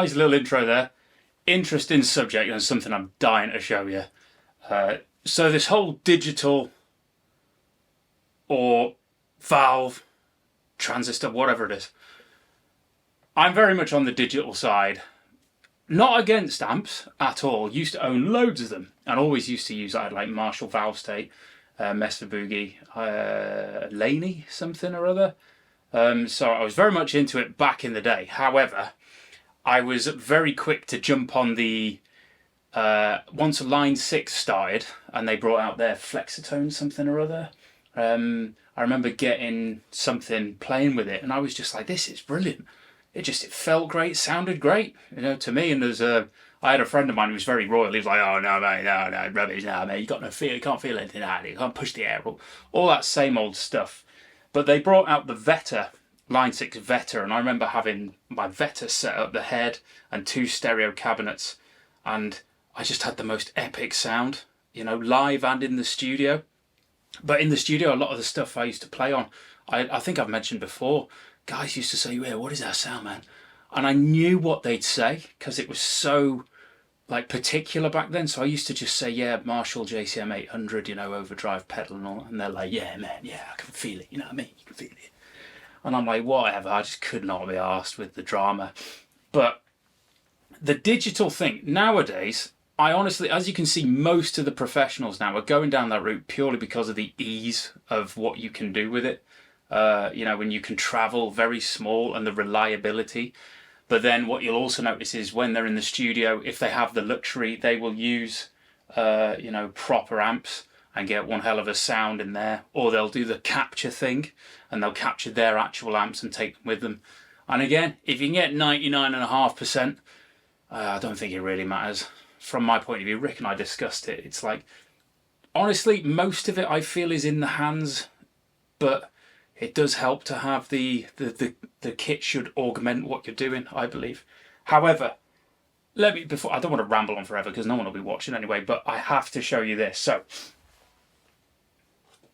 nice little intro there. Interesting subject and something I'm dying to show you. So this whole digital or valve, transistor, whatever it is, I'm very much on the digital side. Not against amps at all. Used to own loads of them and always used to use, I had like Marshall Valve State, Mesa Boogie, Laney something or other. So I was very much into it back in the day. However, I was very quick to jump on the, once Line 6 started and they brought out their Flexitone something or other, I remember getting something, playing with it, and I was just like, this is brilliant. It felt great, sounded great, to me. And I had a friend of mine who was very royal. He was like, oh no, mate, no, rubbish, no, mate, you got no feel, you can't feel anything out of it, you can't push the air, all that same old stuff. But they brought out the Veta, Line 6 Veta, and I remember having my Veta set up, the head and 2 stereo cabinets, and I just had the most epic sound, live and in the studio. But in the studio, a lot of the stuff I used to play on, I think I've mentioned before, guys used to say, yeah, what is that sound, man? And I knew what they'd say because it was so particular back then. So I used to just say, yeah, Marshall JCM 800, overdrive pedal and all. And they're like, yeah, man, yeah, I can feel it. You know what I mean? You can feel it. And I'm like, whatever. I just could not be arsed with the drama. But the digital thing nowadays, I honestly, as you can see, most of the professionals now are going down that route purely because of the ease of what you can do with it. When you can travel very small and the reliability. But then what you'll also notice is when they're in the studio, if they have the luxury, they will use, proper amps and get one hell of a sound in there. Or they'll do the capture thing and they'll capture their actual amps and take them with them. And again, if you can get 99.5%, I don't think it really matters. From my point of view, Rick and I discussed it. It's like, honestly, most of it I feel is in the hands, but it does help to have the kit should augment what you're doing, I believe. However, I don't want to ramble on forever because no one will be watching anyway, but I have to show you this. So,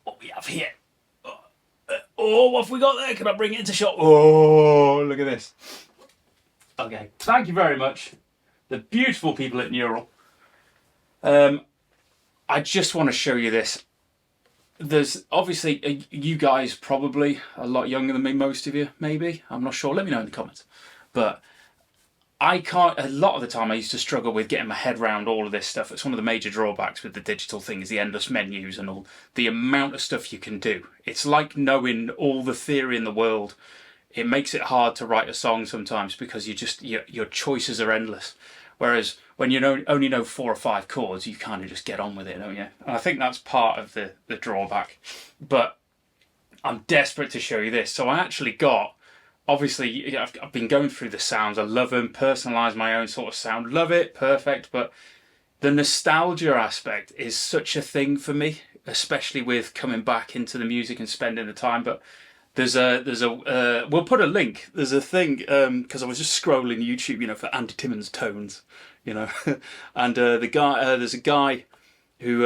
what we have here. Oh, what have we got there? Can I bring it into shot? Oh, look at this. Okay, thank you very much. The beautiful people at Neural. I just want to show you this. There's obviously, you guys probably a lot younger than me, most of you, maybe. I'm not sure. Let me know in the comments. But a lot of the time I used to struggle with getting my head around all of this stuff. It's one of the major drawbacks with the digital thing is the endless menus and all the amount of stuff you can do. It's like knowing all the theory in the world. It makes it hard to write a song sometimes because your choices are endless. Whereas when you only know 4 or 5 chords, you kind of just get on with it, don't you? And I think that's part of the drawback. But I'm desperate to show you this. So I actually got, obviously, I've been going through the sounds. I love them, personalise my own sort of sound. Love it, perfect. But the nostalgia aspect is such a thing for me, especially with coming back into the music and spending the time. But we'll put a link. There's a thing, because I was just scrolling YouTube, for Andy Timmons tones, and there's a guy who,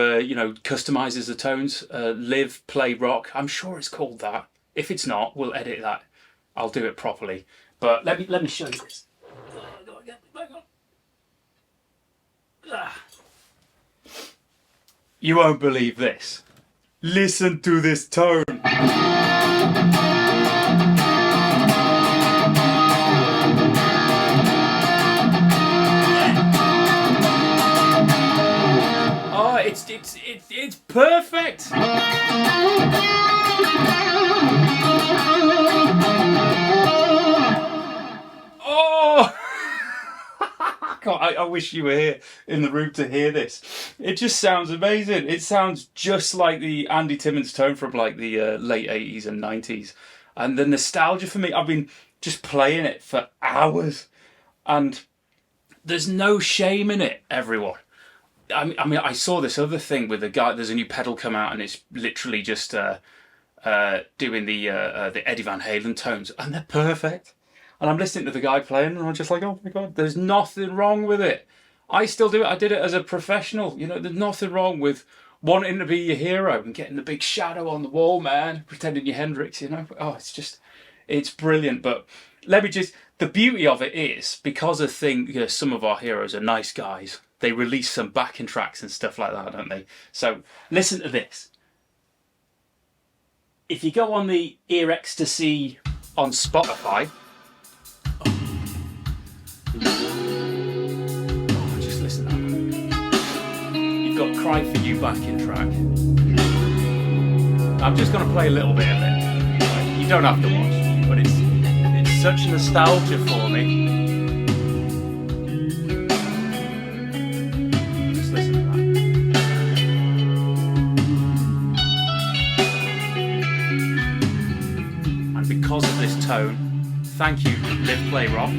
customizes the tones, live, play, rock. I'm sure it's called that. If it's not, we'll edit that. I'll do it properly. But let me show you this. You won't believe this. Listen to this tone. Oh, it's perfect. Oh, I wish you were here in the room to hear this. It just sounds amazing. It sounds just like the Andy Timmons tone from the late 80s and 90s. And the nostalgia for me, I've been just playing it for hours. And there's no shame in it, everyone. I mean, I saw this other thing with the guy, there's a new pedal come out and it's literally just doing the Eddie Van Halen tones. And they're perfect. And I'm listening to the guy playing and I'm just like, oh my God, there's nothing wrong with it. I still do it. I did it as a professional. There's nothing wrong with wanting to be your hero and getting the big shadow on the wall, man, pretending you're Hendrix, Oh, it's brilliant. But let me just, The beauty of it is, because some of our heroes are nice guys, they release some backing tracks and stuff like that, don't they? So listen to this. If you go on the Ear Ecstasy on Spotify, just listen to that. You've got Cry For You backing track. I'm just going to play a little bit of it. Right? You don't have to watch, but it's such nostalgia for me. Just listen to that. And because of this tone, thank you, Live Play Rock.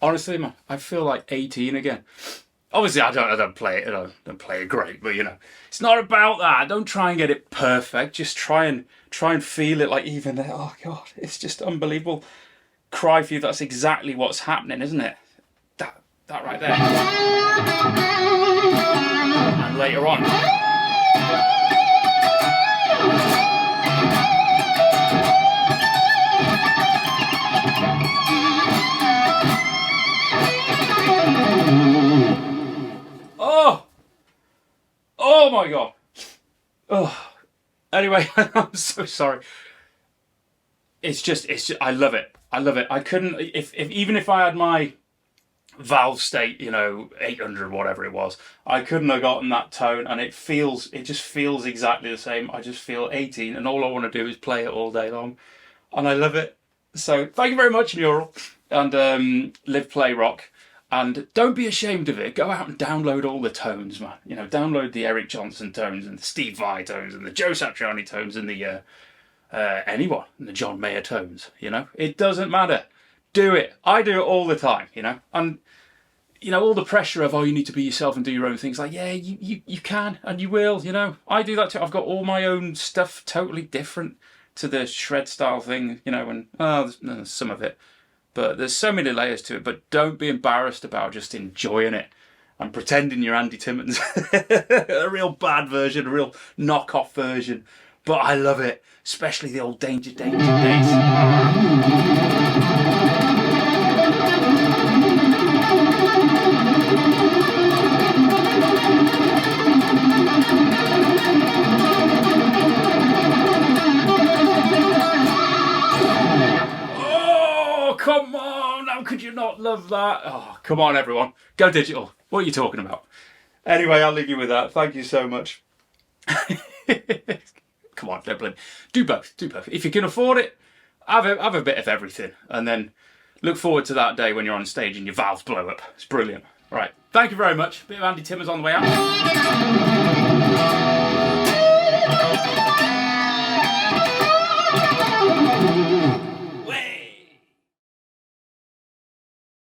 Honestly, man, I feel like 18 again. Obviously, I don't play it great, but you know, it's not about that. Don't try and get it perfect. Just try and feel it. Like even there, oh god, it's just unbelievable. Cry For You. That's exactly what's happening, isn't it? That right there. And later on. Oh my god. Oh. Anyway, I'm so sorry. It's just I love it. I couldn't even if I had my Valve State, 800 whatever it was, I couldn't have gotten that tone, and it just feels exactly the same. I just feel 18 and all I want to do is play it all day long. And I love it. So thank you very much, Neural, and Live Play Rock. And don't be ashamed of it. Go out and download all the tones, man. Download the Eric Johnson tones and the Steve Vai tones and the Joe Satriani tones and the anyone, and the John Mayer tones. It doesn't matter. Do it. I do it all the time. And all the pressure of you need to be yourself and do your own things. Like you can and you will. I do that too. I've got all my own stuff, totally different to the shred style thing. And there's some of it. But there's so many layers to it. But don't be embarrassed about just enjoying it and pretending you're Andy Timmons. A real bad version, a real knockoff version. But I love it, especially the old Danger Danger days. Oh, come on, how could you not love that? Oh, come on everyone, go digital. What are you talking about? Anyway, I'll leave you with that. Thank you so much. Come on, don't blame me. Do both, do both. If you can afford it, have a bit of everything, and then look forward to that day when you're on stage and your valves blow up. It's brilliant. Right, thank you very much. Bit of Andy Timmons on the way out.